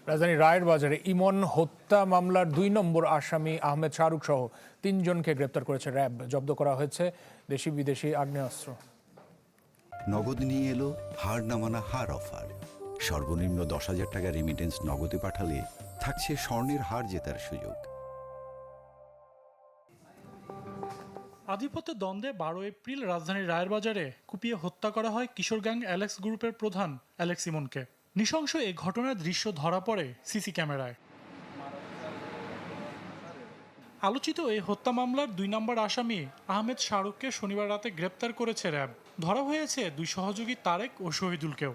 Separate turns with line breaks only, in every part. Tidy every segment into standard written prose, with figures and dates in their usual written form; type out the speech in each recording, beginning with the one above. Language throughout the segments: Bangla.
রাজধানীর রায়ের বাজারে ইমন হত্যা মামলার ২ নম্বর আসামি আহমেদ শাহরুখ সহ ৩ জনকে গ্রেপ্তার করেছে র্যাব। জব্দ করা হয়েছে দেশি বিদেশি আগ্নেয়াস্ত্র।
নগদ নিয়ে এলো হার না মানা হার অফার। সর্বনিম্ন ১০,০০০ টাকা রেমিটেন্স নগদে পাঠালে থাকছে স্বর্ণের হার জেতার সুযোগ।
আধিপত্যের দ্বন্দ্বে ১২ এপ্রিল রাজধানীর রায়ের বাজারে কুপিয়ে হত্যা করা হয় কিশোর গ্যাং অ্যালেক্স গ্রুপের প্রধান অ্যালেক্স ইমনকে। নৃশংস এই ঘটনার দৃশ্য ধরা পড়ে সিসি ক্যামেরায়। আলোচিত এই হত্যা মামলার ২ নম্বর আসামি আহমেদ শাহরুখকে শনিবার রাতে গ্রেপ্তার করেছে র্যাব। ধরা হয়েছে ২ সহযোগী তারেক ও শহীদুলকেও।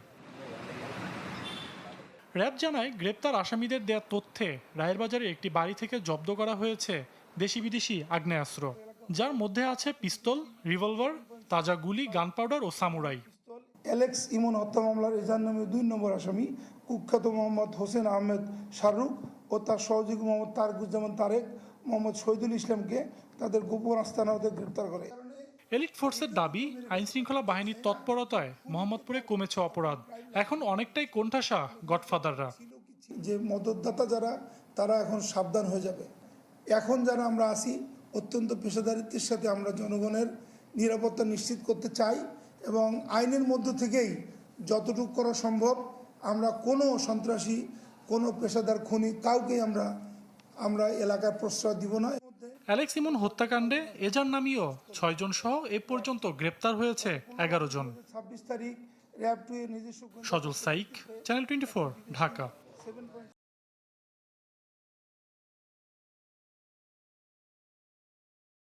র্যাব জানায়, গ্রেপ্তার আসামিদের দেয়া তথ্যে রায়ের বাজারে একটি বাড়ি থেকে জব্দ করা হয়েছে দেশি বিদেশি আগ্নেয়াস্ত্র, যার মধ্যে আছে পিস্তল, রিভলভার, তাজা গুলি, গান পাউডার ও সামুরাই।
অ্যালেক্স ইমন হত্যা মামলার এজাহার নামে ২ নম্বর আসামি কুখ্যাত মোহাম্মদ হোসেন আহমেদ শাহরুখ ও তার সহযোগী মোহাম্মদ তারকুজ্জামান তারেক, মোহাম্মদ শহীদুল ইসলামকে তাদের গোপন আস্তানা হতে গ্রেপ্তার করে।
এলিট ফোর্সের দাবি, আইনশৃঙ্খলা বাহিনীর তৎপরতায় মোহাম্মদপুরে কমেছে অপরাধ। এখন অনেকটাই কোণঠাসা গডফাদাররা।
যে মদতদাতা যারা, তারা এখন সাবধান হয়ে যাবে। এখন যারা আমরা আছি, অত্যন্ত পেশাদারিত্বের সাথে আমরা জনগণের নিরাপত্তা নিশ্চিত করতে চাই এবং আইনের মধ্য থেকেই যতটুকু করা সম্ভব আমরা কোনো সন্ত্রাসী, কোনো পেশাদার খুনি কাউকেই আমরা এলাকায় প্রশ্রয় দিব না।
অ্যালেক্স ইমন হত্যাকাণ্ডে এজাহার নামিয়েও ৬ জন সহ এ পর্যন্ত গ্রেপ্তার হয়েছে ১১ জন।
২৬ তারিখ র্যাব 2 এর নিজস্ব
সজল সাইক, চ্যানেল 24, ঢাকা।